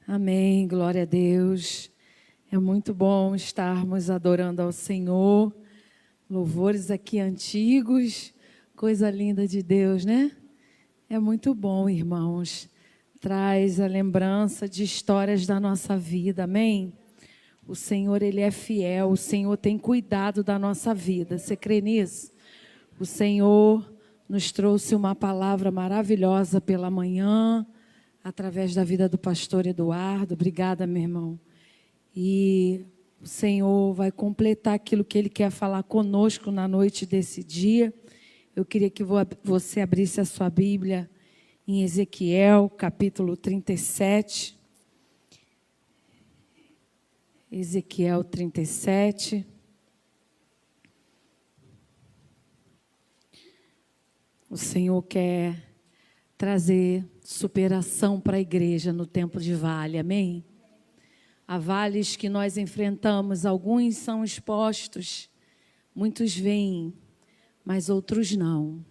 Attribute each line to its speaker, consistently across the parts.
Speaker 1: Amém, glória a Deus. É muito bom estarmos adorando ao Senhor. Louvores aqui antigos, coisa linda de Deus, né? É muito bom, irmãos. Traz a lembrança de histórias da nossa vida, amém? O Senhor, Ele é fiel, o Senhor tem cuidado da nossa vida. Você crê nisso? O Senhor nos trouxe uma palavra maravilhosa pela manhã, através da vida do pastor Eduardo. Obrigada, meu irmão. E o Senhor vai completar aquilo que Ele quer falar conosco na noite desse dia. Eu queria que você abrisse a sua Bíblia em Ezequiel, capítulo 37. Ezequiel 37. O Senhor quer trazer superação para a igreja no tempo de vale, amém? Há vales que nós enfrentamos, alguns são expostos, muitos vêm, mas outros não.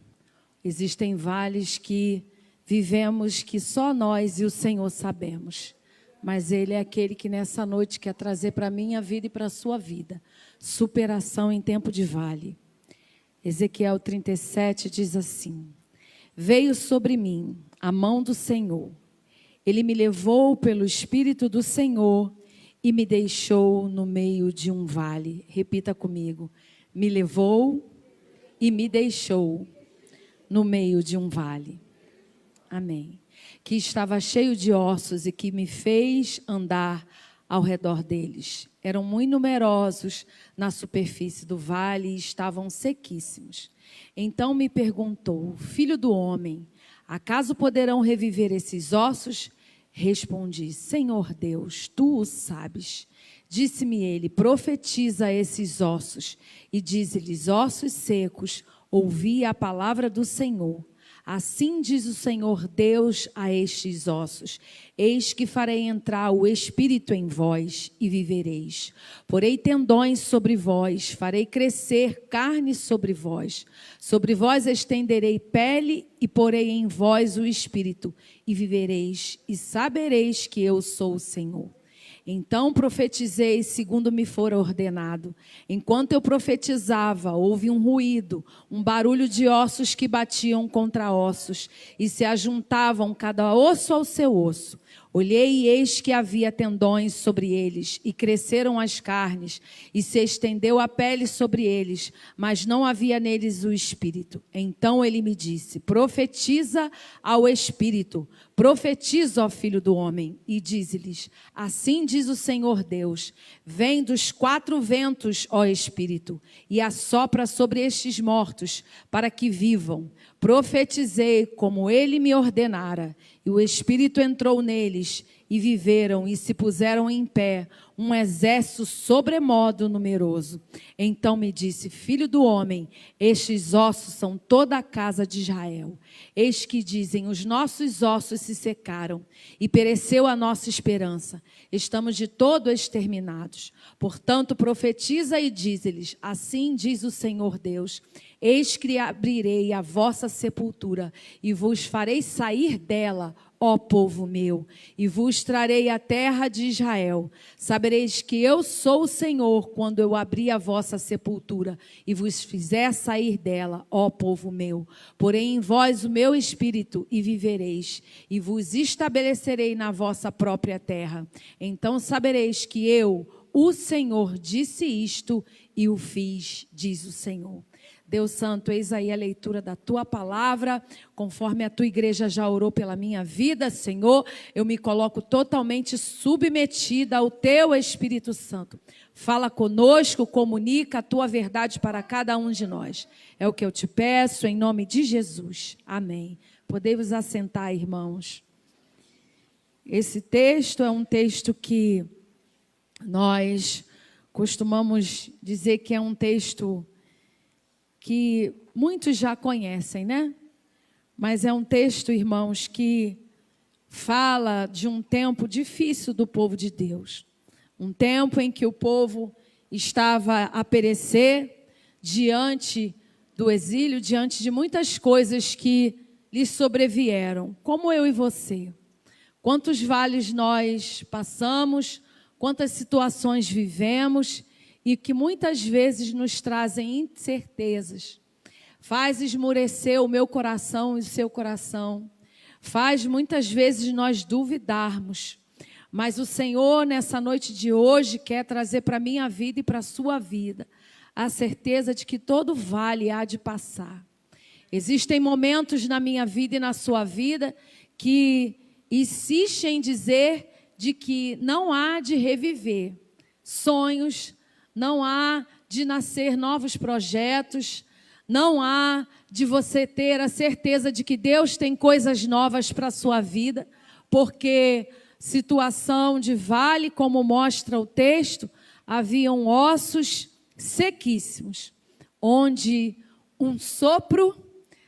Speaker 1: Existem vales que vivemos que só nós e o Senhor sabemos, mas Ele é aquele que nessa noite quer trazer para a minha vida e para a sua vida, superação em tempo de vale. Ezequiel 37 diz assim: veio sobre mim a mão do Senhor, Ele me levou pelo Espírito do Senhor e me deixou no meio de um vale. Repita comigo: me levou e me deixou no meio de um vale. Amém. Que estava cheio de ossos e que me fez andar ao redor deles. Eram muito numerosos na superfície do vale e estavam sequíssimos. Então me perguntou: filho do homem, acaso poderão reviver esses ossos? Respondi: Senhor Deus, tu o sabes. Disse-me ele: profetiza a esses ossos e dize-lhes: ossos secos, ouvi a palavra do Senhor. Assim diz o Senhor Deus a estes ossos: eis que farei entrar o Espírito em vós e vivereis. Porei tendões sobre vós, farei crescer carne sobre vós estenderei pele e porei em vós o Espírito e vivereis e sabereis que eu sou o Senhor. Então profetizei segundo me fora ordenado. Enquanto eu profetizava, houve um ruído, um barulho de ossos que batiam contra ossos e se ajuntavam cada osso ao seu osso. Olhei e eis que havia tendões sobre eles, e cresceram as carnes, e se estendeu a pele sobre eles, mas não havia neles o Espírito. Então ele me disse: profetiza ao Espírito, profetiza, ó filho do homem, e dize-lhes: assim diz o Senhor Deus: vem dos quatro ventos, ó Espírito, e assopra sobre estes mortos, para que vivam. Profetizei como ele me ordenara, e o Espírito entrou neles, e viveram e se puseram em pé, um exército sobremodo numeroso. Então me disse: filho do homem, estes ossos são toda a casa de Israel. Eis que dizem: os nossos ossos se secaram, e pereceu a nossa esperança. Estamos de todo exterminados. Portanto, profetiza e dize-lhes: assim diz o Senhor Deus: eis que abrirei a vossa sepultura, e vos farei sair dela, ó povo meu, e vos trarei a terra de Israel. Sabereis que eu sou o Senhor, quando eu abrir a vossa sepultura, e vos fizer sair dela, ó povo meu. Porei em vós o meu espírito, e vivereis, e vos estabelecerei na vossa própria terra. Então sabereis que eu, o Senhor, disse isto, e o fiz, diz o Senhor. Deus Santo, eis aí a leitura da Tua palavra, conforme a Tua igreja já orou pela minha vida, Senhor, eu me coloco totalmente submetida ao Teu Espírito Santo. Fala conosco, comunica a Tua verdade para cada um de nós. É o que eu te peço, em nome de Jesus. Amém. Podemos assentar, irmãos. Esse texto é um texto que nós costumamos dizer que é um texto que muitos já conhecem, né? Mas é um texto, irmãos, que fala de um tempo difícil do povo de Deus. Um tempo em que o povo estava a perecer diante do exílio, diante de muitas coisas que lhes sobrevieram, como eu e você. quantos vales nós passamos, quantas situações vivemos e que muitas vezes nos trazem incertezas. Faz esmurecer o meu coração e o seu coração. Faz muitas vezes nós duvidarmos. Mas o Senhor, nessa noite de hoje, quer trazer para a minha vida e para a sua vida a certeza de que todo vale há de passar. Existem momentos na minha vida e na sua vida que insistem em dizer de que não há de reviver sonhos, não há de nascer novos projetos, não há de você ter a certeza de que Deus tem coisas novas para a sua vida, porque situação de vale, como mostra o texto, haviam ossos sequíssimos, onde um sopro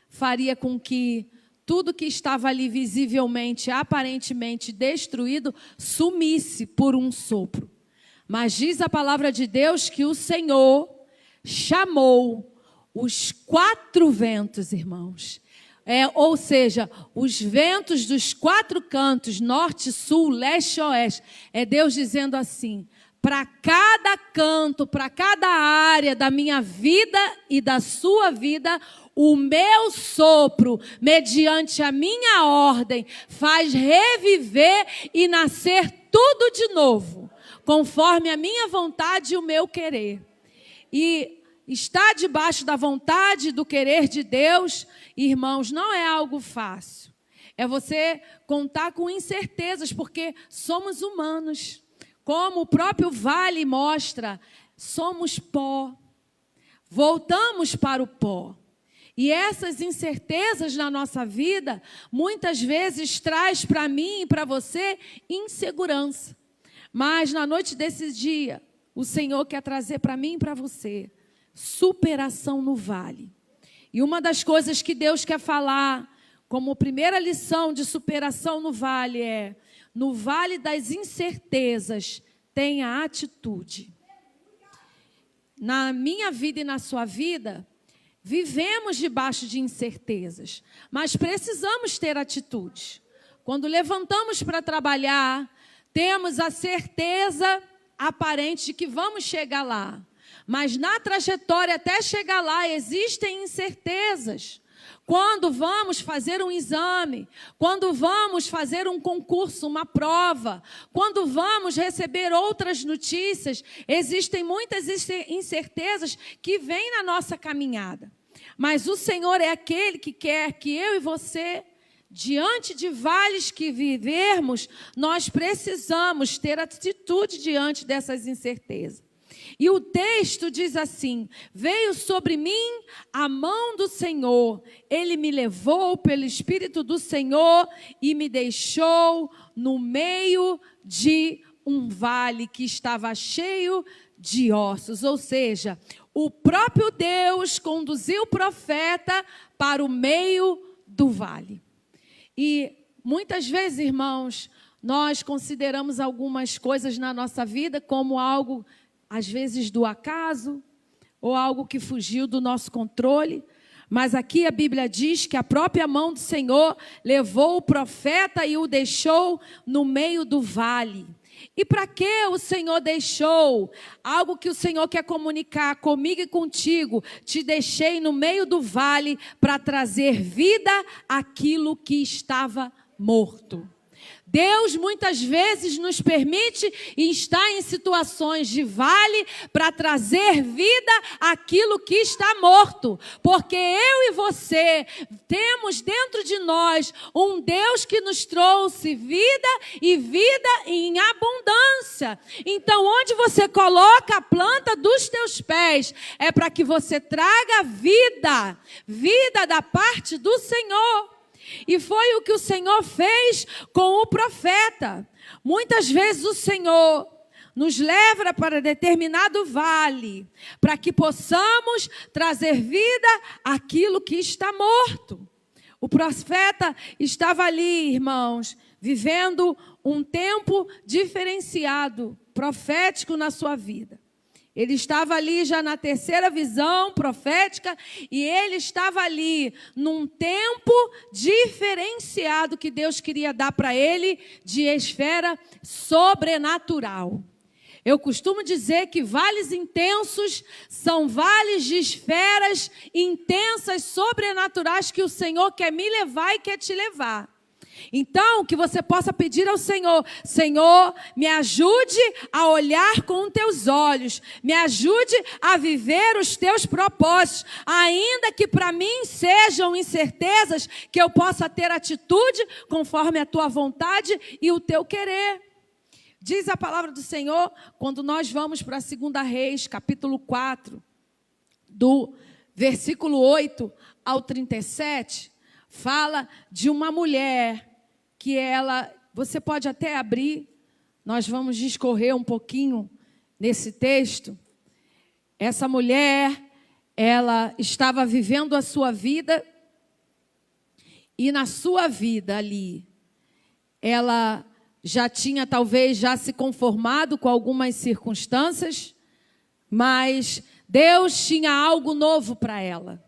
Speaker 1: faria com que tudo que estava ali visivelmente, aparentemente destruído, sumisse por um sopro. Mas diz a palavra de Deus que o Senhor chamou os 4 ventos, irmãos. Ou seja, os ventos dos 4 cantos, norte, sul, leste e oeste. É Deus dizendo assim: para cada canto, para cada área da minha vida e da sua vida, o meu sopro, mediante a minha ordem, faz reviver e nascer tudo de novo, conforme a minha vontade e o meu querer. E estar debaixo da vontade e do querer de Deus, irmãos, não é algo fácil. É você contar com incertezas, porque somos humanos. Como o próprio vale mostra, somos pó. Voltamos para o pó. E essas incertezas na nossa vida, muitas vezes traz para mim e para você insegurança. Mas na noite desse dia, o Senhor quer trazer para mim e para você superação no vale. E uma das coisas que Deus quer falar, como primeira lição de superação no vale é: no vale das incertezas, tenha atitude. Na minha vida e na sua vida, vivemos debaixo de incertezas, mas precisamos ter atitude. Quando levantamos para trabalhar, temos a certeza aparente de que vamos chegar lá. Mas na trajetória até chegar lá existem incertezas. Quando vamos fazer um exame, quando vamos fazer um concurso, uma prova, quando vamos receber outras notícias, existem muitas incertezas que vêm na nossa caminhada. Mas o Senhor é aquele que quer que eu e você, diante de vales que vivermos, nós precisamos ter atitude diante dessas incertezas. E o texto diz assim: veio sobre mim a mão do Senhor, Ele me levou pelo Espírito do Senhor e me deixou no meio de um vale que estava cheio de ossos. Ou seja, o próprio Deus conduziu o profeta para o meio do vale. E muitas vezes, irmãos, nós consideramos algumas coisas na nossa vida como algo, às vezes, do acaso, ou algo que fugiu do nosso controle. Mas aqui a Bíblia diz que a própria mão do Senhor levou o profeta e o deixou no meio do vale. E para que o Senhor deixou? Algo que o Senhor quer comunicar comigo e contigo. Te deixei no meio do vale para trazer vida àquilo que estava morto. Deus muitas vezes nos permite estar em situações de vale para trazer vida àquilo que está morto. Porque eu e você temos dentro de nós um Deus que nos trouxe vida e vida em abundância. Então, onde você coloca a planta dos teus pés, é para que você traga vida, vida da parte do Senhor. E foi o que o Senhor fez com o profeta. Muitas vezes o Senhor nos leva para determinado vale, para que possamos trazer vida àquilo que está morto. O profeta estava ali, irmãos, vivendo um tempo diferenciado, profético na sua vida. Ele estava ali já na terceira visão profética e ele estava ali num tempo diferenciado que Deus queria dar para ele de esfera sobrenatural. Eu costumo dizer que vales intensos são vales de esferas intensas, sobrenaturais que o Senhor quer me levar e quer te levar. Então, que você possa pedir ao Senhor: Senhor, me ajude a olhar com teus olhos, me ajude a viver os teus propósitos, ainda que para mim sejam incertezas, que eu possa ter atitude conforme a tua vontade e o teu querer. Diz a palavra do Senhor, quando nós vamos para a 2 Reis, capítulo 4, do versículo 8 ao 37, fala de uma mulher que você pode até abrir, nós vamos discorrer um pouquinho nesse texto. Essa mulher, ela estava vivendo a sua vida e na sua vida ali, ela já tinha talvez já se conformado com algumas circunstâncias, mas Deus tinha algo novo para ela.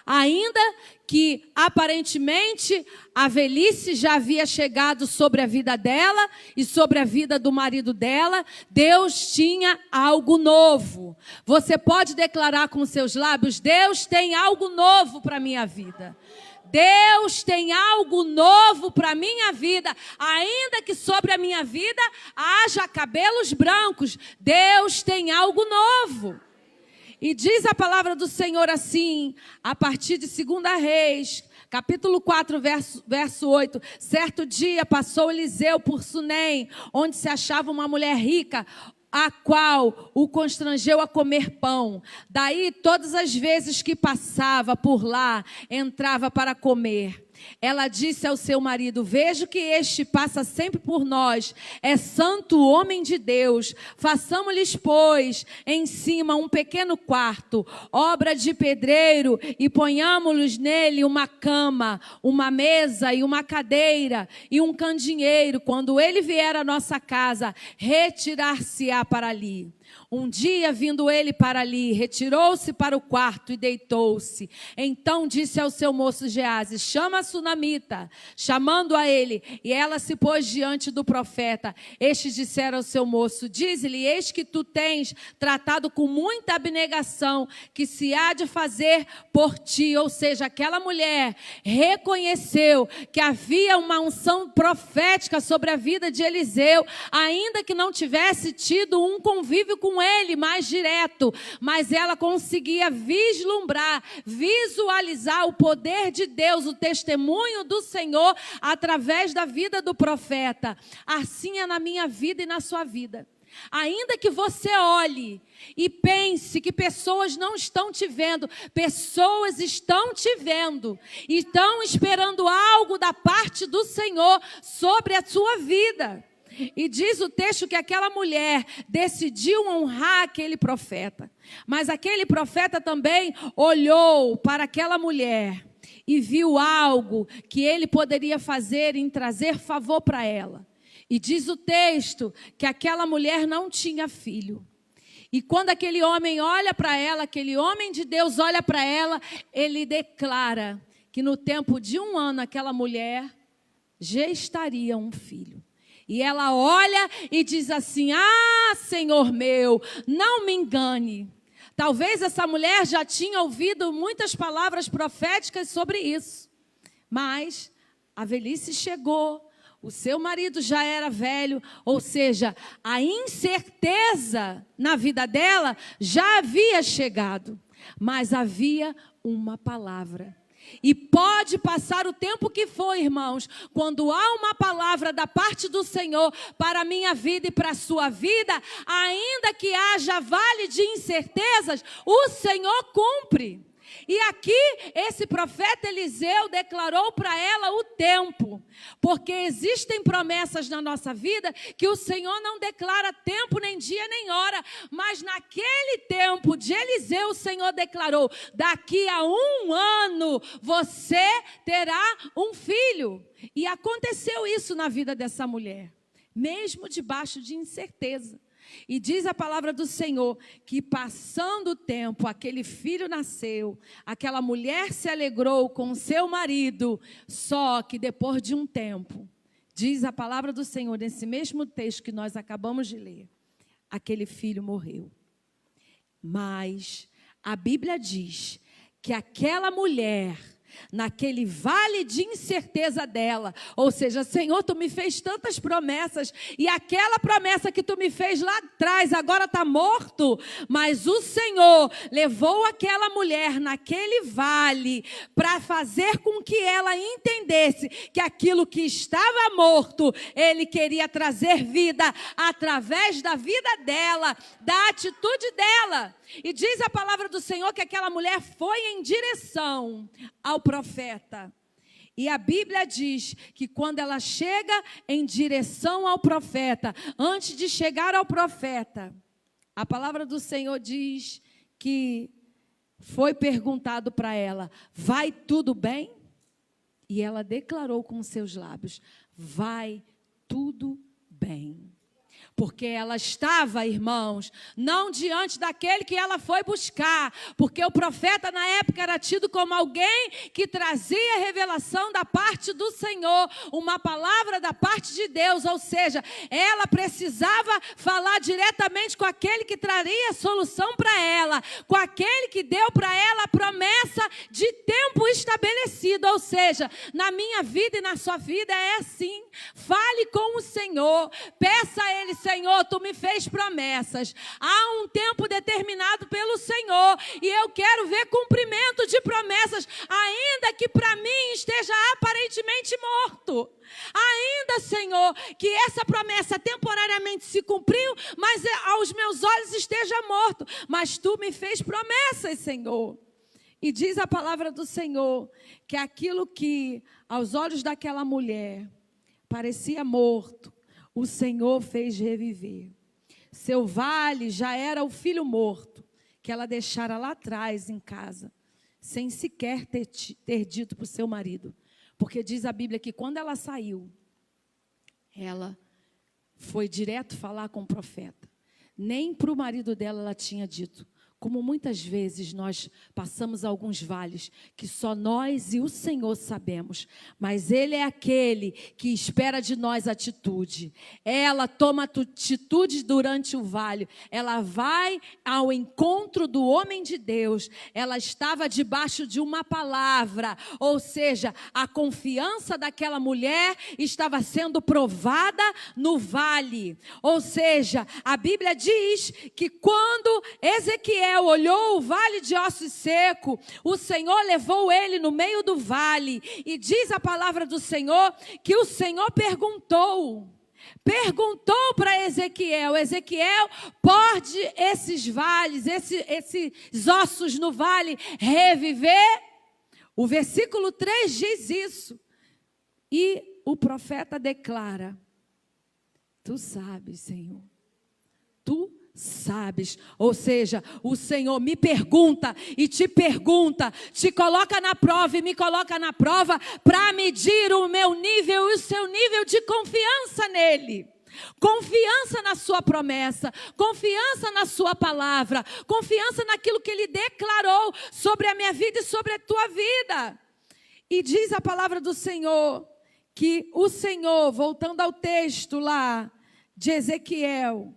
Speaker 1: Ainda que aparentemente a velhice já havia chegado sobre a vida dela e sobre a vida do marido dela, Deus tinha algo novo. Você pode declarar com seus lábios: Deus tem algo novo para a minha vida. Deus tem algo novo para a minha vida, ainda que sobre a minha vida haja cabelos brancos, Deus tem algo novo. E diz a palavra do Senhor assim, a partir de 2 Reis, capítulo 4, verso 8. Certo dia passou Eliseu por Sunem, onde se achava uma mulher rica, a qual o constrangeu a comer pão. Daí, todas as vezes que passava por lá, entrava para comer. Ela disse ao seu marido: vejo que este passa sempre por nós, é santo homem de Deus. Façamos-lhes, pois, em cima um pequeno quarto, obra de pedreiro, e ponhamos-lhes nele uma cama, uma mesa e uma cadeira, e um candeeiro. Quando ele vier à nossa casa, retirar-se-á para ali. Um dia, vindo ele para ali, retirou-se para o quarto e deitou-se. Então disse ao seu moço Geazi: chama a sunamita. Chamando a ele, e ela se pôs diante do profeta. Estes disseram ao seu moço: dize-lhe, eis que tu tens tratado com muita abnegação, que se há de fazer por ti. Ou seja, aquela mulher reconheceu que havia uma unção profética sobre a vida de Eliseu, ainda que não tivesse tido um convívio com ele mais direto, mas ela conseguia vislumbrar, visualizar o poder de Deus, o testemunho do Senhor através da vida do profeta. Assim é na minha vida e na sua vida. Ainda que você olhe e pense que pessoas não estão te vendo, pessoas estão te vendo e estão esperando algo da parte do Senhor sobre a sua vida. E diz o texto que aquela mulher decidiu honrar aquele profeta. Mas aquele profeta também olhou para aquela mulher e viu algo que ele poderia fazer em trazer favor para ela. E diz o texto que aquela mulher não tinha filho. E quando aquele homem olha para ela, aquele homem de Deus olha para ela, ele declara que no tempo de 1 ano aquela mulher gestaria um filho. E ela olha e diz assim: ah, Senhor meu, não me engane. Talvez essa mulher já tinha ouvido muitas palavras proféticas sobre isso. Mas a velhice chegou, o seu marido já era velho, ou seja, a incerteza na vida dela já havia chegado. Mas havia uma palavra. E pode passar o tempo que for, irmãos, quando há uma palavra da parte do Senhor para a minha vida e para a sua vida, ainda que haja vale de incertezas, o Senhor cumpre. E aqui esse profeta Eliseu declarou para ela o tempo, porque existem promessas na nossa vida que o Senhor não declara tempo, nem dia, nem hora, mas naquele tempo de Eliseu o Senhor declarou: daqui a 1 ano você terá um filho. E aconteceu isso na vida dessa mulher, mesmo debaixo de incerteza. E diz a palavra do Senhor que passando o tempo, aquele filho nasceu, aquela mulher se alegrou com o seu marido, só que depois de um tempo, diz a palavra do Senhor nesse mesmo texto que nós acabamos de ler, aquele filho morreu. Mas a Bíblia diz que aquela mulher, naquele vale de incerteza dela, ou seja, Senhor, tu me fez tantas promessas, e aquela promessa que tu me fez lá atrás, agora está morto, mas o Senhor levou aquela mulher naquele vale, para fazer com que ela entendesse, que aquilo que estava morto, Ele queria trazer vida, através da vida dela, da atitude dela. E diz a palavra do Senhor que aquela mulher foi em direção ao profeta. E a Bíblia diz que quando ela chega em direção ao profeta, antes de chegar ao profeta, a palavra do Senhor diz que foi perguntado para ela: vai tudo bem? E ela declarou com seus lábios: vai tudo bem. Porque ela estava, irmãos, não diante daquele que ela foi buscar, porque o profeta na época era tido como alguém que trazia revelação da parte do Senhor, uma palavra da parte de Deus, ou seja, ela precisava falar diretamente com aquele que traria solução para ela, com aquele que deu para ela a promessa de tempo estabelecido, ou seja, na minha vida e na sua vida é assim. Fale com o Senhor, peça a Ele: Senhor, tu me fez promessas, há um tempo determinado pelo Senhor, e eu quero ver cumprimento de promessas, ainda que para mim esteja aparentemente morto. Ainda, Senhor, que essa promessa temporariamente se cumpriu, mas aos meus olhos esteja morto. Mas tu me fez promessas, Senhor. E diz a palavra do Senhor que aquilo que aos olhos daquela mulher parecia morto, o Senhor fez reviver. Seu vale já era o filho morto, que ela deixara lá atrás em casa, sem sequer ter dito para o seu marido. Porque diz a Bíblia que quando ela saiu, ela foi direto falar com o profeta. Nem para o marido dela ela tinha dito. Como muitas vezes nós passamos alguns vales que só nós e o Senhor sabemos, mas Ele é aquele que espera de nós atitude. Ela toma atitude durante o vale, ela vai ao encontro do homem de Deus, ela estava debaixo de uma palavra, ou seja, a confiança daquela mulher estava sendo provada no vale, ou seja, a Bíblia diz que quando Ezequiel olhou o vale de ossos secos, o Senhor levou ele no meio do vale, e diz a palavra do Senhor que o Senhor perguntou para Ezequiel: Ezequiel, pode esses vales, esses ossos no vale reviver? O versículo 3 diz isso, e o profeta declara: tu sabes, Senhor, tu sabes. Ou seja, o Senhor me pergunta e te pergunta, te coloca na prova e me coloca na prova para medir o meu nível e o seu nível de confiança nele. Confiança na sua promessa, confiança na sua palavra, confiança naquilo que Ele declarou sobre a minha vida e sobre a tua vida. E diz a palavra do Senhor que o Senhor, voltando ao texto lá de Ezequiel,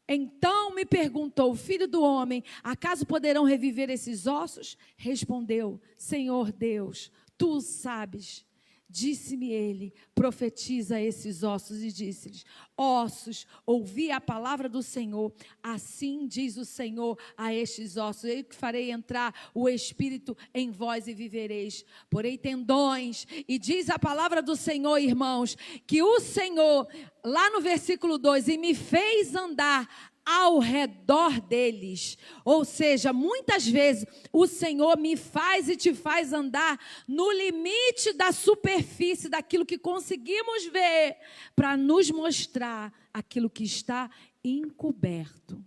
Speaker 1: então me perguntou: filho do homem, acaso poderão reviver esses ossos? Respondeu: Senhor Deus, tu sabes. Disse-me ele: profetiza esses ossos. E disse-lhes: ossos, ouvi a palavra do Senhor. Assim diz o Senhor a estes ossos: eu que farei entrar o Espírito em vós e vivereis. Porei tendões. E diz a palavra do Senhor, irmãos, que o Senhor, lá no versículo 2, e me fez andar ao redor deles. Ou seja, muitas vezes o Senhor me faz e te faz andar no limite da superfície, daquilo que conseguimos ver, para nos mostrar aquilo que está encoberto.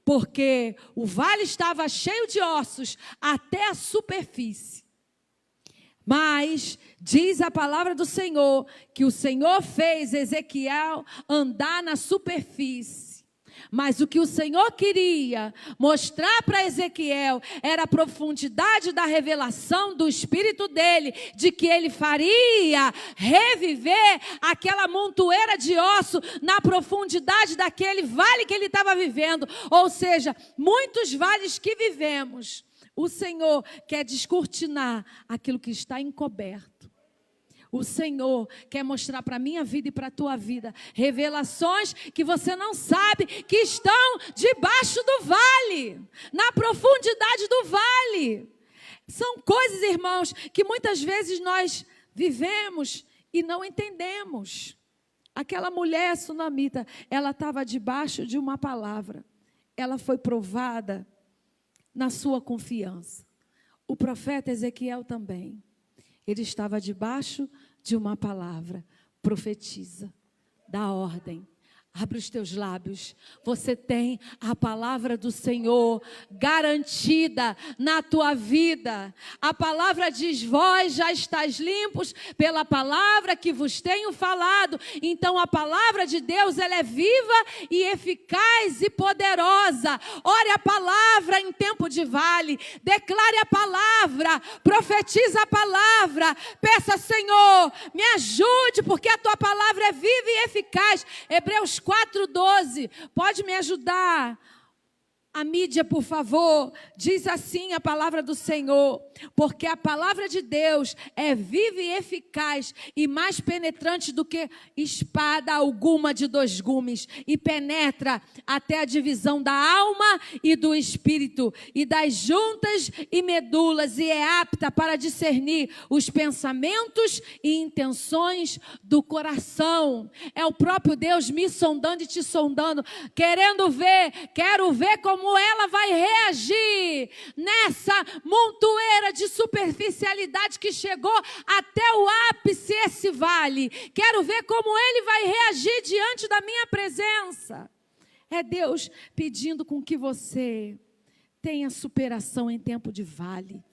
Speaker 1: Porque o vale estava cheio de ossos até a superfície. Mas diz a palavra do Senhor que o Senhor fez Ezequiel andar na superfície. Mas o que o Senhor queria mostrar para Ezequiel era a profundidade da revelação do Espírito dele, de que ele faria reviver aquela montoeira de osso na profundidade daquele vale que ele estava vivendo. Ou seja, muitos vales que vivemos, o Senhor quer descortinar aquilo que está encoberto. O Senhor quer mostrar para a minha vida e para a tua vida revelações que você não sabe, que estão debaixo do vale, na profundidade do vale. São coisas, irmãos, que muitas vezes nós vivemos e não entendemos. Aquela mulher sunamita, ela estava debaixo de uma palavra. Ela foi provada na sua confiança. O profeta Ezequiel também. Ele estava debaixo de uma palavra. Profetiza, dá ordem. Abre os teus lábios. Você tem a palavra do Senhor garantida na tua vida. A palavra diz: vós já estáis limpos pela palavra que vos tenho falado. Então a palavra de Deus, ela é viva e eficaz e poderosa. Ore a palavra em tempo de vale. Declare a palavra. Profetiza a palavra. Peça: Senhor, me ajude, porque a tua palavra é viva e eficaz. Hebreus 4:12, pode me ajudar? A mídia, por favor. Diz assim a palavra do Senhor: porque a palavra de Deus é viva e eficaz e mais penetrante do que espada alguma de 2 gumes, e penetra até a divisão da alma e do espírito e das juntas e medulas, e é apta para discernir os pensamentos e intenções do coração. É o próprio Deus me sondando e te sondando, quero ver como ela vai reagir nessa montoeira de superficialidade que chegou até o ápice, esse vale. Quero ver como ele vai reagir diante da minha presença. É Deus pedindo com que você tenha superação em tempo de vale.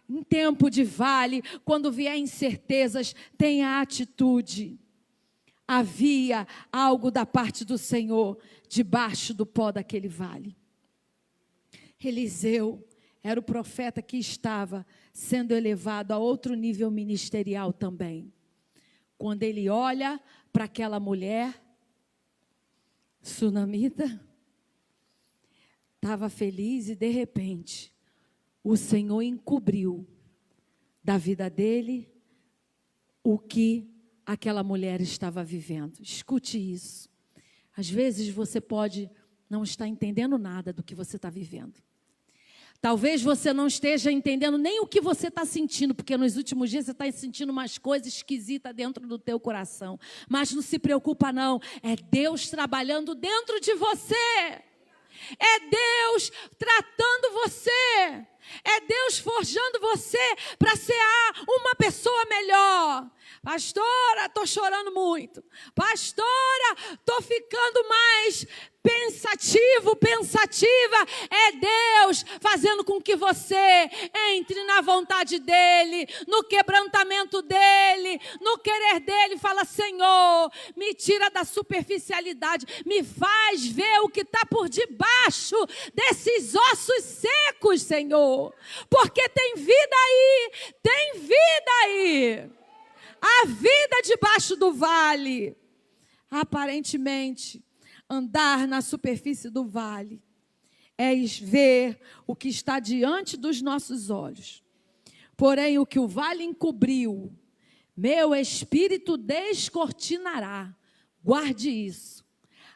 Speaker 1: Em tempo de vale, quando vier incertezas, tenha atitude. Havia algo da parte do Senhor debaixo do pó daquele vale. Eliseu era o profeta que estava sendo elevado a outro nível ministerial também. Quando ele olha para aquela mulher sunamita, estava feliz e de repente o Senhor encobriu da vida dele o que aquela mulher estava vivendo. Escute isso. Às vezes você pode não estar entendendo nada do que você está vivendo. Talvez você não esteja entendendo nem o que você está sentindo, porque nos últimos dias você está sentindo umas coisas esquisitas dentro do teu coração. Mas não se preocupa não, é Deus trabalhando dentro de você. É Deus tratando você. É Deus forjando você para ser uma pessoa melhor. Pastora, estou chorando muito. Pastora, estou ficando mais pensativa. É Deus fazendo com que você entre na vontade dEle, no quebrantamento dEle, no querer dEle. Fala: Senhor, me tira da superficialidade, me faz ver o que está por debaixo desses ossos secos, Senhor, porque tem vida aí. A vida debaixo do vale. Aparentemente, andar na superfície do vale é ver o que está diante dos nossos olhos. Porém, o que o vale encobriu, meu espírito descortinará. Guarde isso.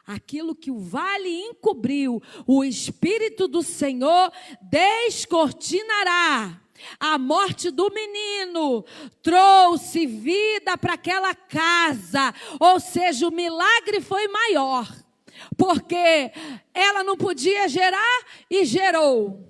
Speaker 1: Aquilo que o vale encobriu, o Espírito do Senhor descortinará. A morte do menino trouxe vida para aquela casa, ou seja, o milagre foi maior, porque ela não podia gerar e gerou.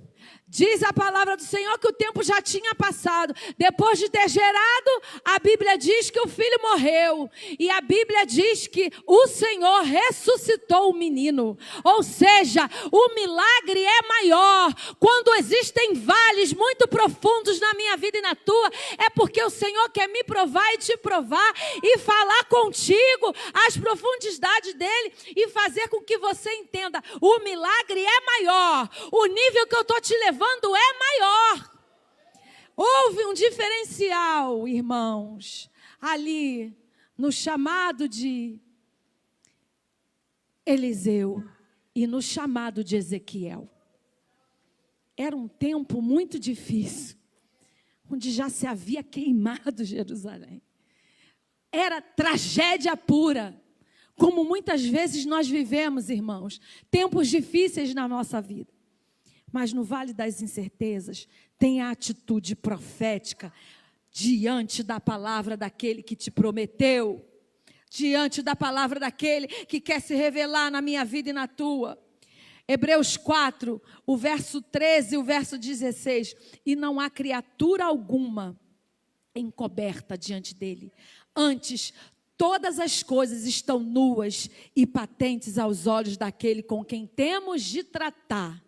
Speaker 1: Diz a palavra do Senhor que o tempo já tinha passado. Depois de ter gerado, a Bíblia diz que o filho morreu. E a Bíblia diz que o Senhor ressuscitou o menino. Ou seja, o milagre é maior. Quando existem vales muito profundos na minha vida e na tua, é porque o Senhor quer me provar e te provar e falar contigo as profundidades dele e fazer com que você entenda. O milagre é maior. O nível que eu estou te levando é maior. Houve um diferencial, irmãos, ali no chamado de Eliseu e no chamado de Ezequiel. Era um tempo muito difícil, onde já se havia queimado Jerusalém. Era tragédia pura, como muitas vezes nós vivemos, irmãos, tempos difíceis na nossa vida. Mas no vale das incertezas, tem a atitude profética diante da palavra daquele que te prometeu, diante da palavra daquele que quer se revelar na minha vida e na tua. Hebreus 4, o verso 13 e o verso 16. E não há criatura alguma encoberta diante dele. Antes, todas as coisas estão nuas e patentes aos olhos daquele com quem temos de tratar.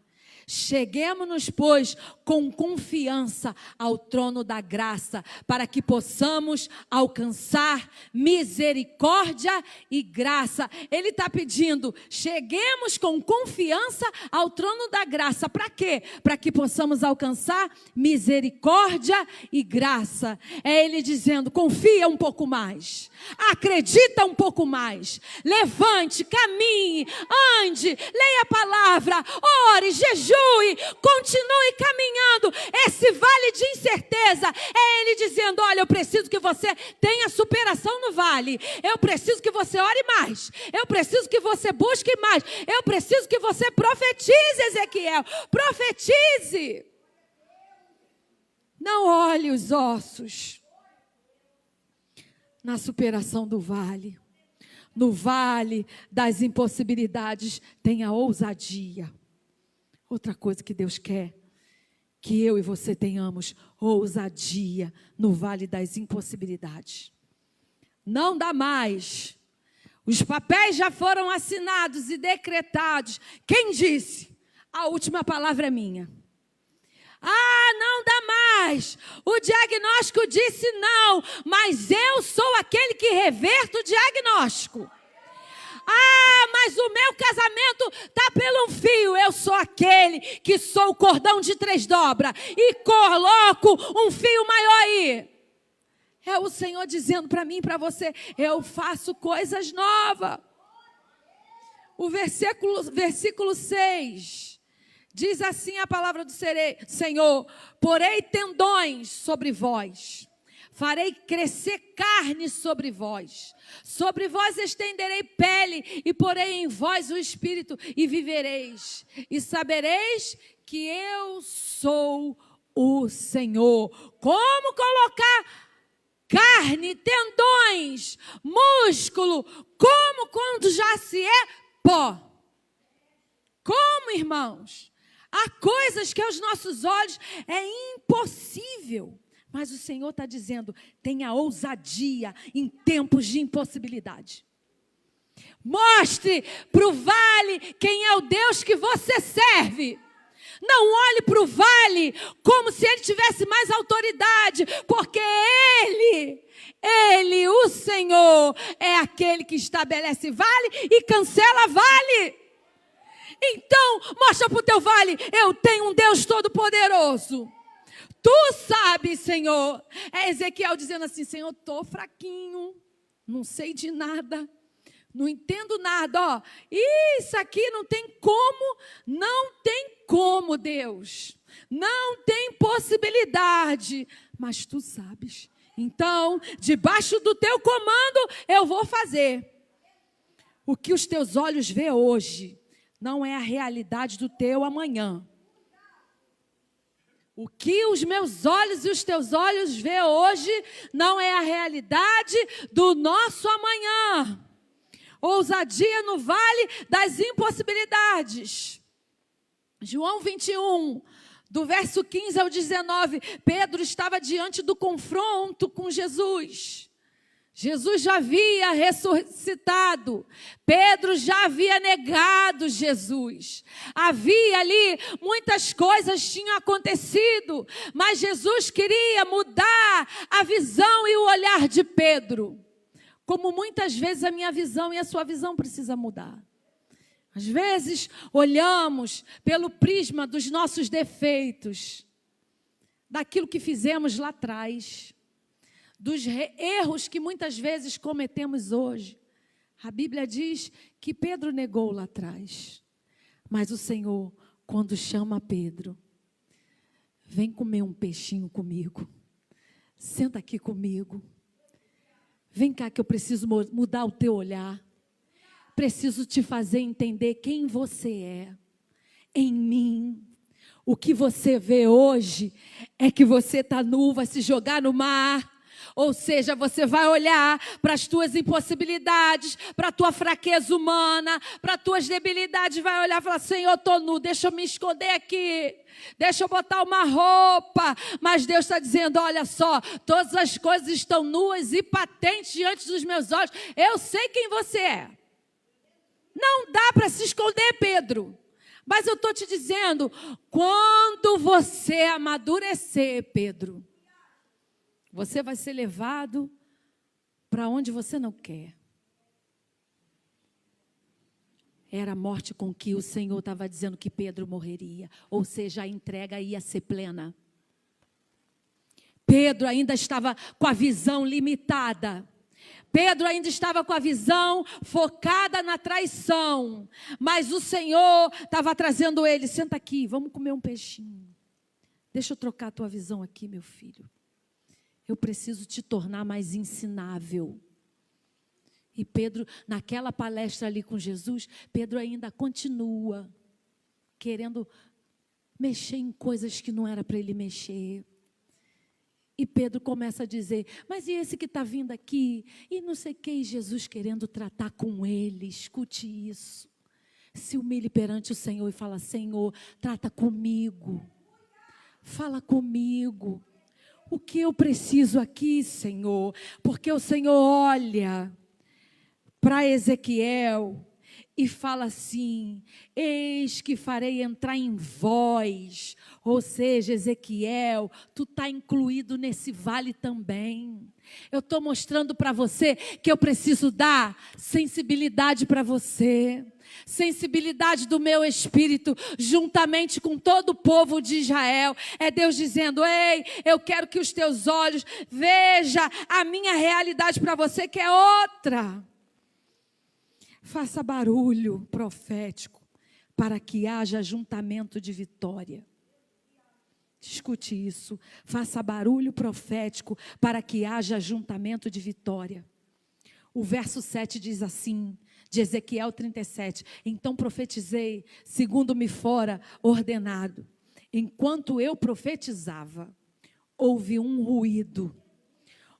Speaker 1: Cheguemo-nos, pois, com confiança ao trono da graça, para que possamos alcançar misericórdia e graça. Ele está pedindo, cheguemos com confiança ao trono da graça. Para quê? Para que possamos alcançar misericórdia e graça. É ele dizendo, confia um pouco mais, acredita um pouco mais, levante, caminhe, ande, leia a palavra, ore, jejue, continue caminhando. Esse vale de incerteza é ele dizendo, olha, eu preciso que você tenha superação no vale, eu preciso que você ore mais, eu preciso que você busque mais, eu preciso que você profetize, Ezequiel, profetize. Não olhe os ossos na superação do vale. No vale das impossibilidades, tenha ousadia. Outra coisa que Deus quer, que eu e você tenhamos ousadia no vale das impossibilidades. Não dá mais. Os papéis já foram assinados e decretados. Quem disse? A última palavra é minha. Ah, não dá mais. O diagnóstico disse não, mas eu sou aquele que reverto o diagnóstico. Ah, mas o meu casamento está pelo fio. Eu sou aquele que sou o cordão de 3 dobras e coloco um fio maior aí. É o Senhor dizendo para mim e para você, eu faço coisas novas. O versículo 6 diz assim a palavra do Senhor, porei tendões sobre vós. Farei crescer carne sobre vós estenderei pele e porei em vós o espírito e vivereis. E sabereis que eu sou o Senhor. Como colocar carne, tendões, músculo, como quando já se é pó. Como, irmãos? Há coisas que aos nossos olhos é impossível. Mas o Senhor está dizendo, tenha ousadia em tempos de impossibilidade. Mostre para o vale quem é o Deus que você serve. Não olhe para o vale como se ele tivesse mais autoridade, porque Ele, o Senhor, é aquele que estabelece vale e cancela vale. Então, mostra para o teu vale, eu tenho um Deus todo-poderoso. Tu sabes, Senhor. É Ezequiel dizendo assim, Senhor, estou fraquinho, não sei de nada, não entendo nada. Ó, isso aqui não tem como, Deus. Não tem possibilidade, mas tu sabes. Então, debaixo do teu comando, eu vou fazer. O que os teus olhos vê hoje, não é a realidade do teu amanhã. O que os meus olhos e os teus olhos vê hoje não é a realidade do nosso amanhã. Ousadia no vale das impossibilidades. João 21, Do verso 15 ao 19, Pedro estava diante do confronto com Jesus. Jesus já havia ressuscitado, Pedro já havia negado Jesus. Havia ali, muitas coisas tinham acontecido, mas Jesus queria mudar a visão e o olhar de Pedro. Como muitas vezes a minha visão e a sua visão precisa mudar. Às vezes olhamos pelo prisma dos nossos defeitos, daquilo que fizemos lá atrás, dos erros que muitas vezes cometemos hoje. A Bíblia diz que Pedro negou lá atrás. Mas o Senhor, quando chama Pedro, vem comer um peixinho comigo. Senta aqui comigo. Vem cá que eu preciso mudar o teu olhar. Preciso te fazer entender quem você é em mim. O que você vê hoje é que você está nu, vai se jogar no mar. Ou seja, você vai olhar para as tuas impossibilidades, para a tua fraqueza humana, para as tuas debilidades, vai olhar e falar, Senhor, eu estou nu, deixa eu me esconder aqui, deixa eu botar uma roupa. Mas Deus está dizendo, olha só, todas as coisas estão nuas e patentes diante dos meus olhos, eu sei quem você é. Não dá para se esconder, Pedro. Mas eu estou te dizendo, quando você amadurecer, Pedro, você vai ser levado para onde você não quer. Era a morte com que o Senhor estava dizendo que Pedro morreria. Ou seja, a entrega ia ser plena. Pedro ainda estava com a visão limitada. Pedro ainda estava com a visão focada na traição. Mas o Senhor estava trazendo ele. Senta aqui, vamos comer um peixinho. Deixa eu trocar a tua visão aqui, meu filho. Eu preciso te tornar mais ensinável. E Pedro, naquela palestra ali com Jesus, Pedro ainda continua querendo mexer em coisas que não era para ele mexer. E Pedro começa a dizer, mas e esse que está vindo aqui? E não sei o que, e Jesus querendo tratar com ele, escute isso. Se humilhe perante o Senhor e fala, Senhor, trata comigo. Fala comigo. O que eu preciso aqui, Senhor? Porque o Senhor olha para Ezequiel e fala assim, eis que farei entrar em vós. Ou seja, Ezequiel, tu está incluído nesse vale também. Eu estou mostrando para você que eu preciso dar sensibilidade para você. Sensibilidade do meu espírito, juntamente com todo o povo de Israel. É Deus dizendo, ei, eu quero que os teus olhos vejam a minha realidade para você, que é outra. Faça barulho profético, para que haja ajuntamento de vitória. Escute isso, faça barulho profético, para que haja ajuntamento de vitória. O verso 7 diz assim, de Ezequiel 37, então profetizei, segundo me fora ordenado. Enquanto eu profetizava, houve um ruído,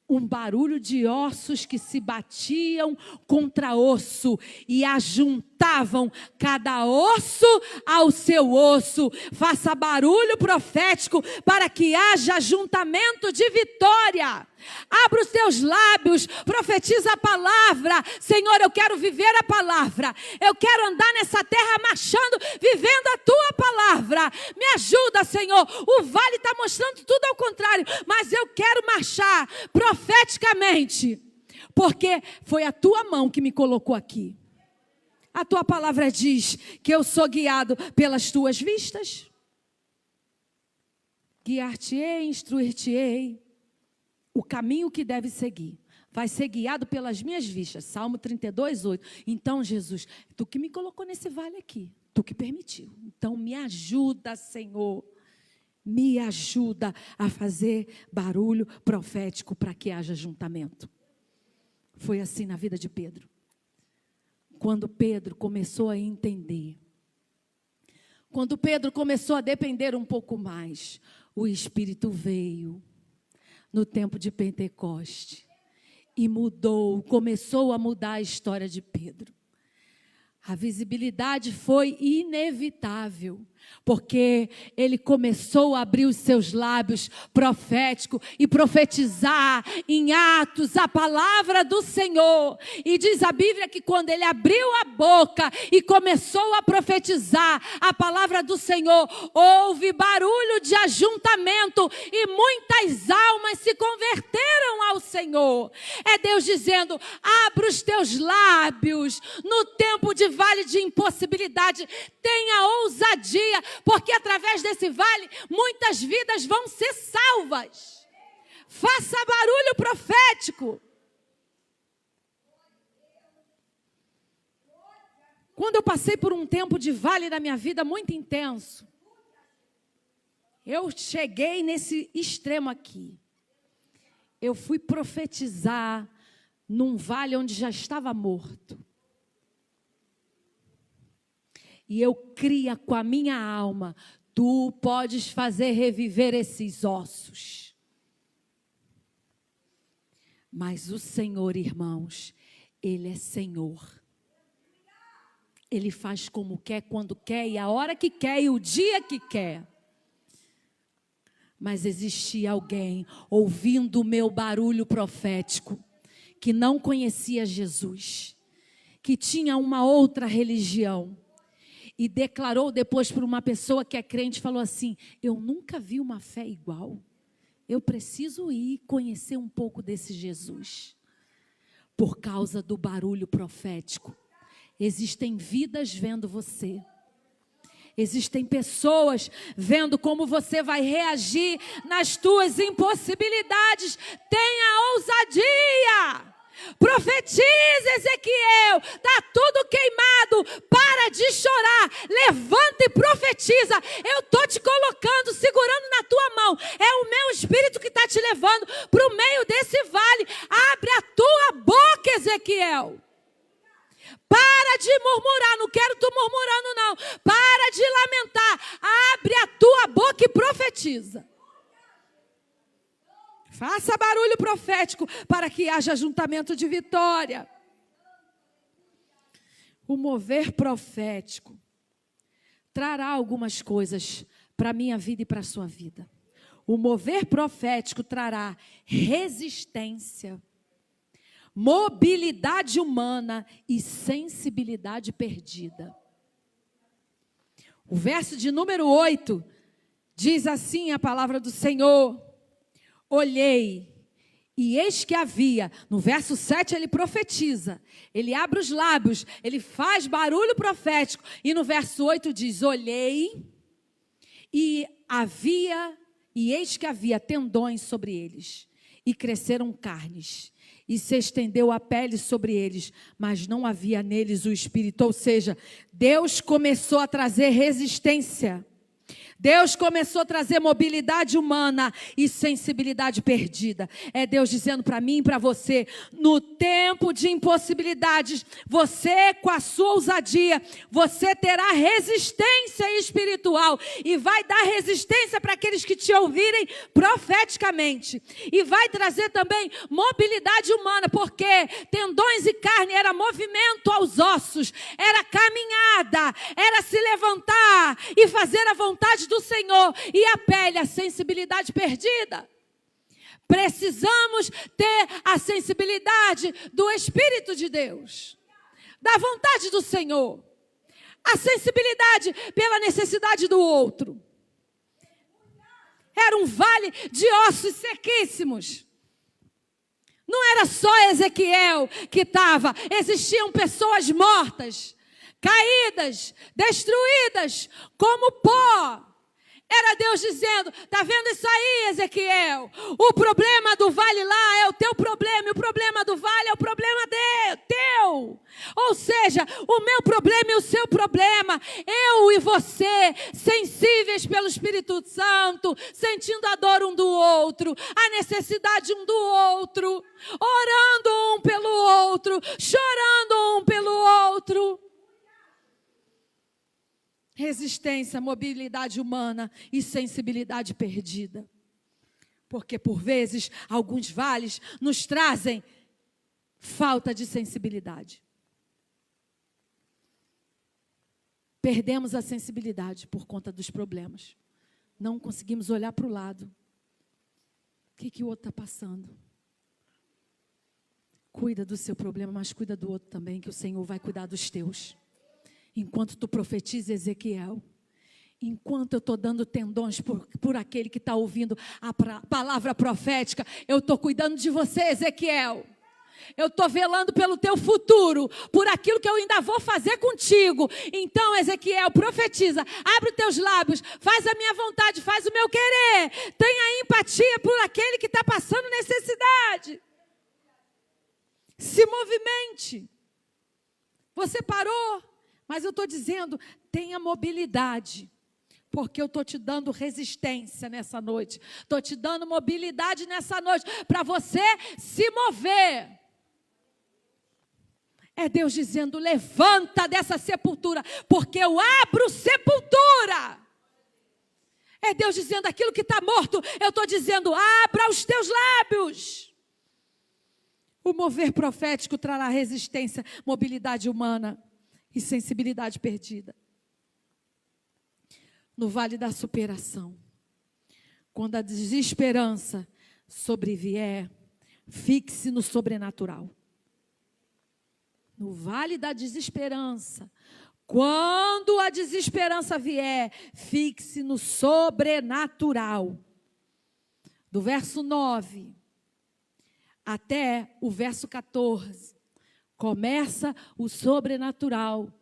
Speaker 1: um barulho de ossos que se batiam contra osso e ajuntavam cada osso ao seu osso. Faça barulho profético para que haja ajuntamento de vitória. Abra os teus lábios, profetiza a palavra. Senhor, eu quero viver a palavra. Eu quero andar nessa terra marchando, vivendo a tua palavra. Me ajuda, Senhor. O vale está mostrando tudo ao contrário, mas eu quero marchar profeticamente, porque foi a tua mão que me colocou aqui. A tua palavra diz que eu sou guiado pelas tuas vistas. Guiar-te-ei, instruir-te-ei. O caminho que deve seguir vai ser guiado pelas minhas vistas. Salmo 32, 8. Então, Jesus, tu que me colocou nesse vale aqui, tu que permitiu. Então, me ajuda, Senhor. Me ajuda a fazer barulho profético para que haja juntamento. Foi assim na vida de Pedro. Quando Pedro começou a entender, quando Pedro começou a depender um pouco mais, o Espírito veio no tempo de Pentecoste e mudou, começou a mudar a história de Pedro. A visibilidade foi inevitável. Porque ele começou a abrir os seus lábios proféticos e profetizar em Atos a palavra do Senhor. E diz a Bíblia que quando ele abriu a boca e começou a profetizar a palavra do Senhor, houve barulho de ajuntamento e muitas almas se converteram ao Senhor. É Deus dizendo: abra os teus lábios no tempo de vale de impossibilidade, tenha ousadia, porque através desse vale muitas vidas vão ser salvas. Faça barulho profético. Quando eu passei por um tempo de vale na minha vida muito intenso, eu cheguei nesse extremo aqui. Eu fui profetizar num vale onde já estava morto. E eu cria com a minha alma: tu podes fazer reviver esses ossos. Mas o Senhor, irmãos, Ele é Senhor. Ele faz como quer, quando quer, e a hora que quer, e o dia que quer. Mas existia alguém ouvindo o meu barulho profético, que não conhecia Jesus, que tinha uma outra religião. E declarou depois para uma pessoa que é crente, falou assim: eu nunca vi uma fé igual. Eu preciso ir conhecer um pouco desse Jesus. Por causa do barulho profético. Existem vidas vendo você. Existem pessoas vendo como você vai reagir nas tuas impossibilidades. Tenha ousadia. Profetiza, Ezequiel, está tudo queimado, para de chorar, levanta e profetiza. Eu estou te colocando, segurando na tua mão, é o meu Espírito que está te levando para o meio desse vale. Abre a tua boca, Ezequiel. Para de murmurar, não quero tu murmurando não, para de lamentar, abre a tua boca e profetiza. Faça barulho profético para que haja ajuntamento de vitória. O mover profético trará algumas coisas para a minha vida e para a sua vida. O mover profético trará resistência, mobilidade humana e sensibilidade perdida. O verso de número 8 diz assim a palavra do Senhor: olhei, e eis que havia. No verso 7 ele profetiza, ele abre os lábios, ele faz barulho profético. E no verso 8 diz: olhei, e eis que havia tendões sobre eles, e cresceram carnes, e se estendeu a pele sobre eles, mas não havia neles o Espírito. Ou seja, Deus começou a trazer resistência. Deus começou a trazer mobilidade humana e sensibilidade perdida. É Deus dizendo para mim e para você: no tempo de impossibilidades, você com a sua ousadia, você terá resistência espiritual. E vai dar resistência para aqueles que te ouvirem profeticamente. E vai trazer também mobilidade humana, porque tendões e carne era movimento aos ossos, era caminhada, era se levantar e fazer a vontade do Senhor. E a pele, a sensibilidade perdida. Precisamos ter a sensibilidade do Espírito de Deus, da vontade do Senhor, a sensibilidade pela necessidade do outro. Era um vale de ossos sequíssimos. Não era só Ezequiel que estava, existiam pessoas mortas, caídas, destruídas, como pó. Era Deus dizendo: está vendo isso aí, Ezequiel? O problema do vale lá é o teu problema, e o problema do vale é o problema teu. Ou seja, o meu problema e o seu problema, eu e você, sensíveis pelo Espírito Santo, sentindo a dor um do outro, a necessidade um do outro, orando um pelo outro, chorando um pelo outro. Resistência, mobilidade humana e sensibilidade perdida. Porque por vezes alguns vales nos trazem falta de sensibilidade. Perdemos a sensibilidade por conta dos problemas. Não conseguimos olhar para o lado. O que o outro está passando? Cuida do seu problema, mas cuida do outro também, que o Senhor vai cuidar dos teus. Enquanto tu profetiza, Ezequiel, enquanto eu estou dando tendões por aquele que está ouvindo a palavra profética, eu estou cuidando de você, Ezequiel. Eu estou velando pelo teu futuro, por aquilo que eu ainda vou fazer contigo. Então, Ezequiel, profetiza, abre os teus lábios, faz a minha vontade, faz o meu querer. Tenha empatia por aquele que está passando necessidade. Se movimente. Você parou, mas eu estou dizendo, tenha mobilidade. Porque eu estou te dando resistência nessa noite. Estou te dando mobilidade nessa noite, para você se mover. É Deus dizendo, levanta dessa sepultura, porque eu abro sepultura. É Deus dizendo, aquilo que está morto, eu estou dizendo, abra os teus lábios. O mover profético trará resistência, mobilidade humana e sensibilidade perdida. No vale da superação, quando a desesperança sobrevier, fixe no sobrenatural. No vale da desesperança, quando a desesperança vier, fixe no sobrenatural. Do verso 9 até o verso 14, começa o sobrenatural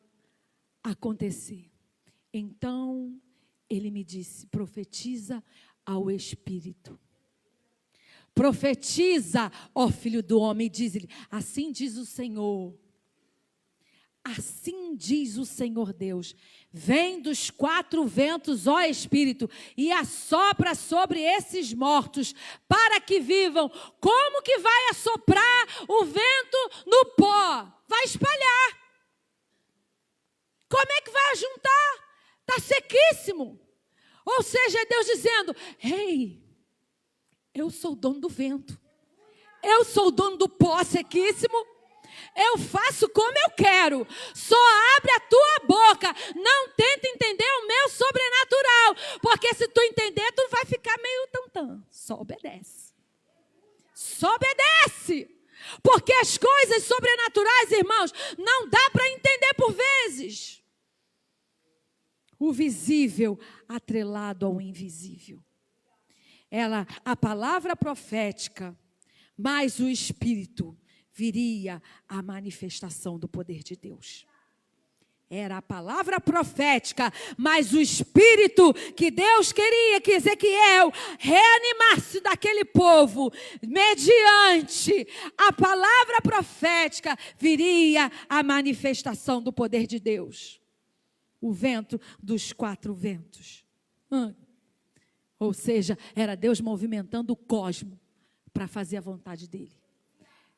Speaker 1: a acontecer. Então, ele me disse, profetiza ao Espírito. Profetiza, ó filho do homem, diz-lhe, assim diz o Senhor. Assim diz o Senhor Deus, vem dos quatro ventos, ó Espírito, e assopra sobre esses mortos, para que vivam. Como que vai assoprar o vento no pó? Vai espalhar. Como é que vai juntar? Está sequíssimo. Ou seja, é Deus dizendo, ei, eu sou o dono do vento. Eu sou o dono do pó sequíssimo. Eu faço como eu quero. Só abre a tua boca. Não tenta entender o meu sobrenatural. Porque se tu entender, tu vai ficar meio tantã. Só obedece. Só obedece. Porque as coisas sobrenaturais, irmãos, não dá para entender por vezes. O visível atrelado ao invisível. A palavra profética, mais o Espírito, viria a manifestação do poder de Deus. Era a palavra profética, mas o Espírito que Deus queria que Ezequiel reanimasse daquele povo, mediante a palavra profética, viria a manifestação do poder de Deus. O vento dos quatro ventos. Ou seja, era Deus movimentando o cosmo para fazer a vontade dele.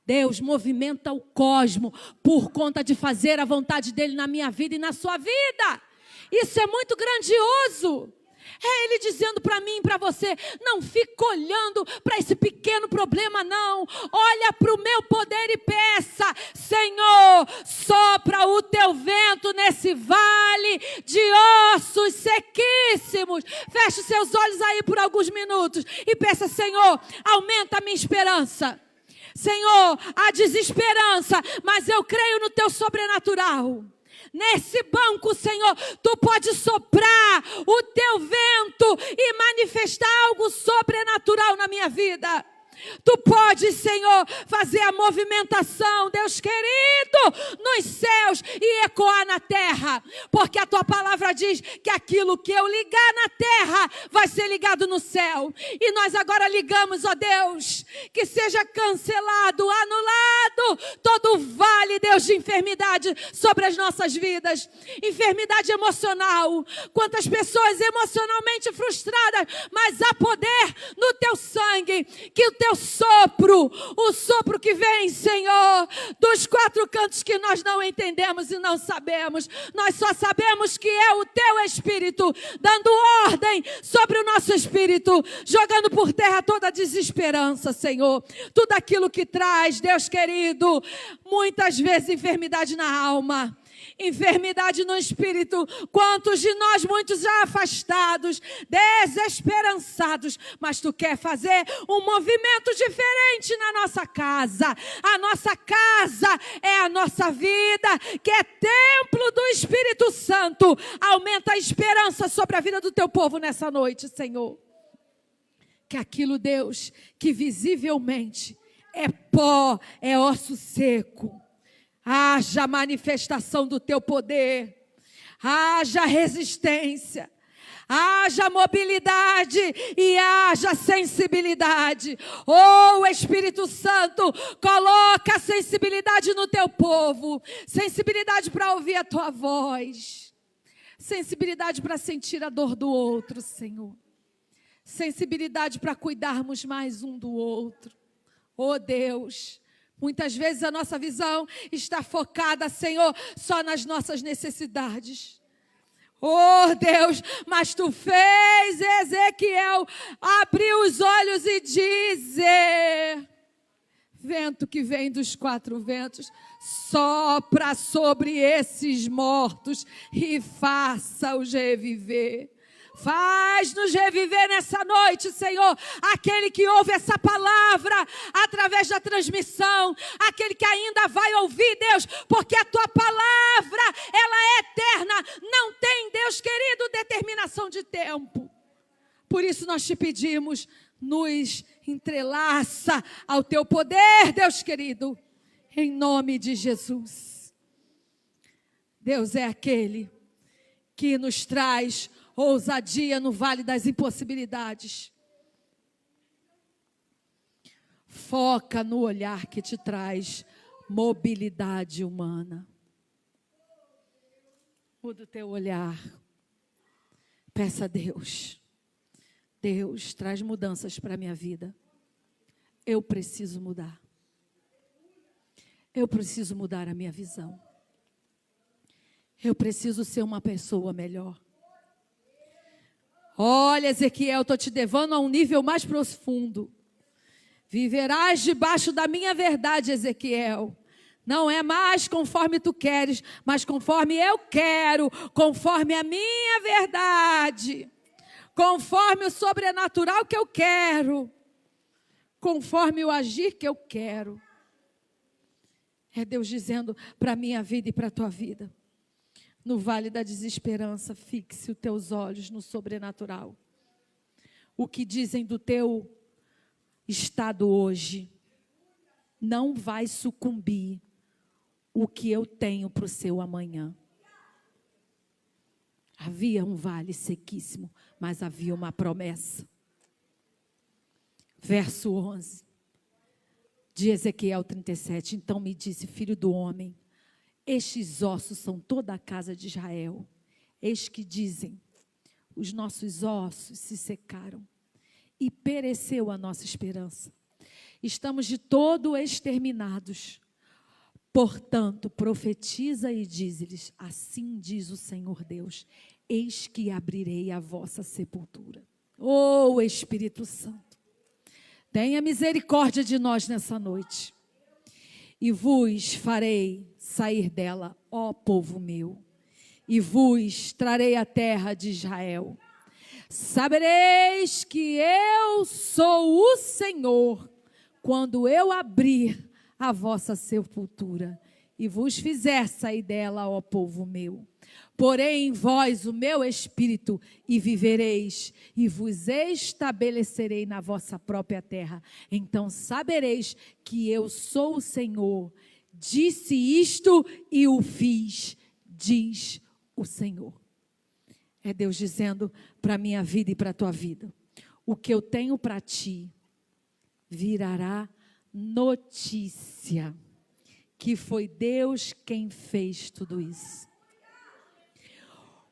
Speaker 1: Deus movimenta o cosmo por conta de fazer a vontade dele na minha vida e na sua vida. Isso é muito grandioso. É Ele dizendo para mim e para você, não fica olhando para esse pequeno problema não. Olha para o meu poder e peça, Senhor, sopra o teu vento nesse vale de ossos sequíssimos. Feche os seus olhos aí por alguns minutos e peça, Senhor, aumenta a minha esperança. Senhor, há desesperança, mas eu creio no teu sobrenatural. Nesse banco, Senhor, tu pode soprar o teu vento e manifestar algo sobrenatural na minha vida. Tu podes, Senhor, fazer a movimentação, Deus querido, nos céus e ecoar na terra. Porque a tua palavra diz que aquilo que eu ligar na terra vai ser ligado no céu. E nós agora ligamos, ó Deus, que seja cancelado, anulado todo o vale, Deus, de enfermidade sobre as nossas vidas. Enfermidade emocional. Quantas pessoas emocionalmente frustradas, mas há poder no teu sangue, que o teu sopro, o sopro que vem, Senhor, dos quatro cantos que nós não entendemos e não sabemos. Nós só sabemos que é o teu Espírito dando ordem sobre o nosso espírito, jogando por terra toda a desesperança, Senhor. Tudo aquilo que traz, Deus querido, muitas vezes enfermidade na alma. enfermidade no espírito. Quantos de nós, muitos já afastados, desesperançados, mas tu quer fazer um movimento diferente na nossa casa. A nossa casa é a nossa vida, que é templo do Espírito Santo. Aumenta a esperança sobre a vida do teu povo nessa noite, Senhor. Que aquilo, Deus, que visivelmente é pó, é osso seco, haja manifestação do teu poder, haja resistência, haja mobilidade e haja sensibilidade. Oh, Espírito Santo, coloca a sensibilidade no teu povo, sensibilidade para ouvir a tua voz, sensibilidade para sentir a dor do outro, Senhor. Sensibilidade para cuidarmos mais um do outro. Oh Deus, muitas vezes a nossa visão está focada, Senhor, só nas nossas necessidades. Oh Deus, mas tu fez Ezequiel abrir os olhos e dizer: vento que vem dos quatro ventos, sopra sobre esses mortos e faça-os reviver. Faz-nos reviver nessa noite, Senhor, aquele que ouve essa palavra através da transmissão, aquele que ainda vai ouvir, Deus, porque a tua palavra, ela é eterna, não tem, Deus querido, determinação de tempo. Por isso nós te pedimos, nos entrelaça ao teu poder, Deus querido, em nome de Jesus. Deus é aquele que nos traz ousadia no vale das impossibilidades. Foca no olhar que te traz mobilidade humana. Muda o teu olhar. Peça a Deus. Deus, traz mudanças para a minha vida. Eu preciso mudar. Eu preciso mudar a minha visão. Eu preciso ser uma pessoa melhor. Olha, Ezequiel, estou te levando a um nível mais profundo. Viverás debaixo da minha verdade, Ezequiel. Não é mais conforme tu queres, mas conforme eu quero, conforme a minha verdade, conforme o sobrenatural que eu quero, conforme o agir que eu quero. É Deus dizendo para a minha vida e para a tua vida. No vale da desesperança, fixe os teus olhos no sobrenatural. O que dizem do teu estado hoje não vai sucumbir o que eu tenho para o seu amanhã. Havia um vale sequíssimo, mas havia uma promessa. Verso 11 de Ezequiel 37. Então me disse, filho do homem, estes ossos são toda a casa de Israel. Eis que dizem, os nossos ossos se secaram e pereceu a nossa esperança. Estamos de todo exterminados. Portanto, profetiza e dize-lhes, assim diz o Senhor Deus, eis que abrirei a vossa sepultura. Oh, Espírito Santo, tenha misericórdia de nós nessa noite. E vos farei sair dela, ó povo meu, e vos trarei a terra de Israel. Sabereis que eu sou o Senhor, quando eu abrir a vossa sepultura, e vos fizer sair dela, ó povo meu. Porém em vós o meu espírito, e vivereis, e vos estabelecerei na vossa própria terra. Então sabereis que eu sou o Senhor. Disse isto e o fiz, diz o Senhor. É Deus dizendo para a minha vida e para a tua vida. O que eu tenho para ti virará notícia. Que foi Deus quem fez tudo isso.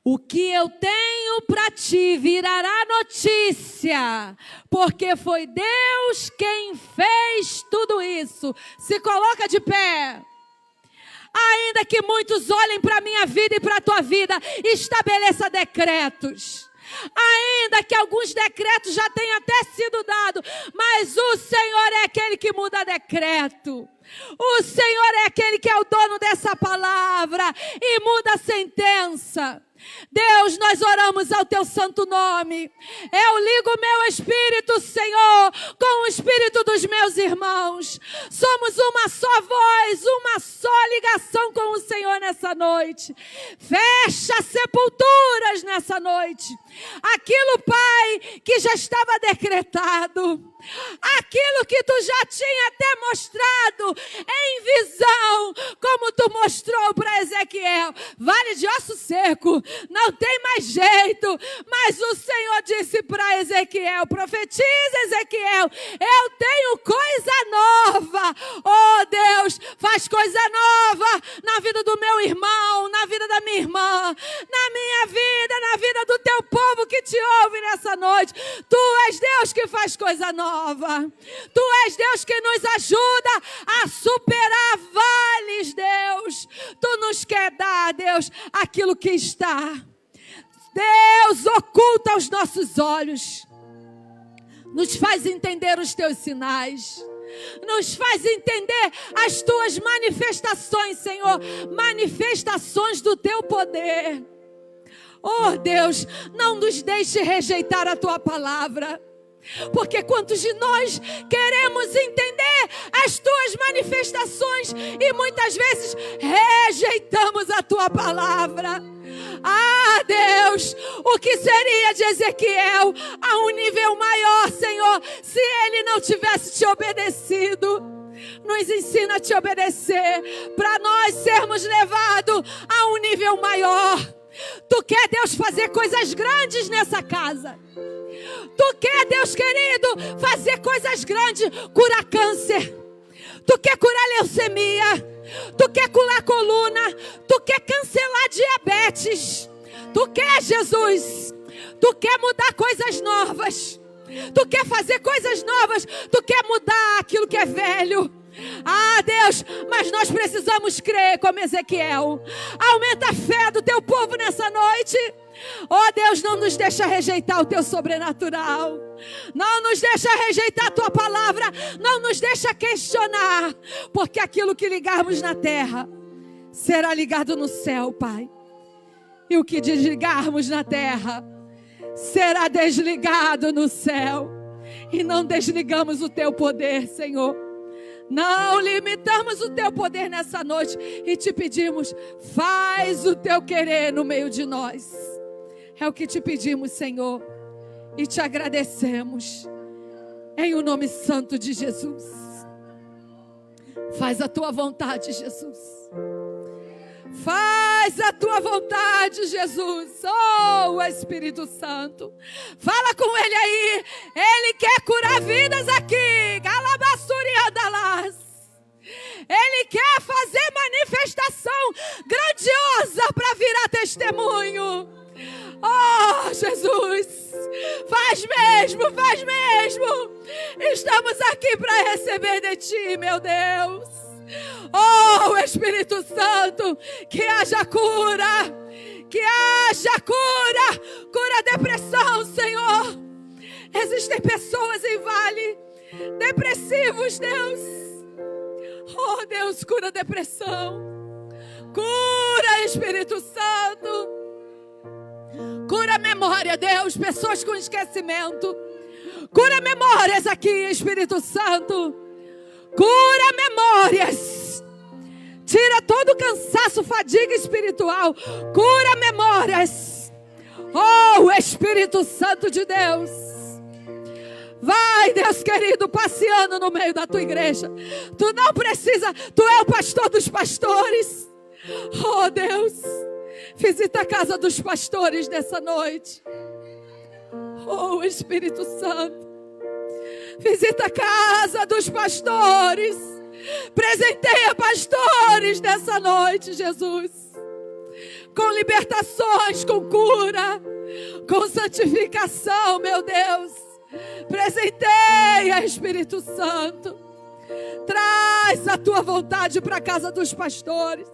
Speaker 1: O que eu tenho para ti virará notícia, porque foi Deus quem fez tudo isso. Se coloca de pé. Ainda que muitos olhem para a minha vida e para a tua vida, estabeleça decretos. Ainda que alguns decretos já tenham até sido dados, mas o Senhor é aquele que muda decreto. O Senhor é aquele que é o dono dessa palavra e muda a sentença. Deus, nós oramos ao teu santo nome. Eu ligo o meu espírito, Senhor, com o espírito dos meus irmãos. Somos uma só voz, uma só ligação com o Senhor nessa noite. Fecha sepulturas nessa noite. Aquilo, Pai, que já estava decretado. Aquilo que tu já tinha até mostrado em visão, como tu mostrou para Ezequiel. Vale de osso seco, não tem mais jeito. Mas o Senhor disse para Ezequiel: profetiza, Ezequiel, eu tenho coisa nova. Oh Deus, faz coisa nova na vida do meu irmão, na vida da minha irmã, na minha vida, na vida do teu povo que te ouve nessa noite. Tu és Deus que faz coisa nova. Tu és Deus que nos ajuda a superar vales, Deus. Tu nos quer dar, Deus, aquilo que está. Deus, oculta os nossos olhos. Nos faz entender os teus sinais. Nos faz entender as tuas manifestações, Senhor. Manifestações do teu poder. Oh Deus, não nos deixe rejeitar a tua palavra. Porque quantos de nós queremos entender as tuas manifestações e muitas vezes rejeitamos a tua palavra. Ah, Deus, o que seria de Ezequiel a um nível maior, Senhor, se ele não tivesse te obedecido? Nos ensina a te obedecer para nós sermos levados a um nível maior. Tu quer, Deus, fazer coisas grandes nessa casa. Tu quer, Deus querido, fazer coisas grandes, curar câncer. Tu quer curar leucemia. Tu quer curar coluna. Tu quer cancelar diabetes. Tu quer, Jesus. Tu quer mudar coisas novas. Tu quer fazer coisas novas. Tu quer mudar aquilo que é velho. Ah, Deus, mas nós precisamos crer como Ezequiel. Aumenta a fé do teu povo nessa noite. Oh Deus, não nos deixa rejeitar o teu sobrenatural. Não nos deixa rejeitar a tua palavra. Não nos deixa questionar. Porque aquilo que ligarmos na terra será ligado no céu, Pai. E o que desligarmos na terra será desligado no céu. E não desligamos o teu poder, Senhor. Não limitamos o teu poder nessa noite. E te pedimos, faz o teu querer no meio de nós. É o que te pedimos, Senhor. E te agradecemos. Em o nome santo de Jesus. Faz a tua vontade, Jesus. Faz a tua vontade, Jesus. Oh, Espírito Santo. Fala com ele aí. Ele quer curar vidas aqui. Galabasuriadalas. Ele quer fazer manifestação grandiosa para virar testemunho. Oh, Jesus, faz mesmo, faz mesmo. Estamos aqui para receber de ti, meu Deus. Oh, Espírito Santo, que haja cura, que haja cura, cura a depressão, Senhor. Existem pessoas em vale depressivos, Deus. Oh, Deus, cura a depressão. Cura, Espírito Santo. Cura a memória, Deus, pessoas com esquecimento. Cura memórias aqui, Espírito Santo. Cura memórias. Tira todo o cansaço, fadiga espiritual. Cura memórias. Oh, Espírito Santo de Deus. Vai, Deus querido, passeando no meio da tua igreja. Tu não precisa, tu é o pastor dos pastores. Oh, Deus. Visita a casa dos pastores nessa noite. Oh, Espírito Santo. Visita a casa dos pastores. Presenteia pastores nessa noite, Jesus. Com libertações, com cura, com santificação, meu Deus. Presenteia, Espírito Santo. Traz a tua vontade para a casa dos pastores.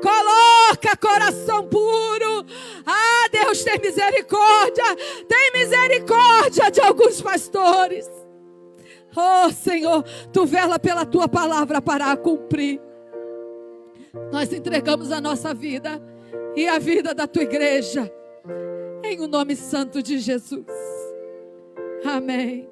Speaker 1: Coloca coração puro. Ah, Deus, tem misericórdia. Tem misericórdia de alguns pastores. Oh Senhor, Tu vela pela Tua palavra para a cumprir. Nós entregamos a nossa vida e a vida da Tua igreja, em o nome santo de Jesus. Amém.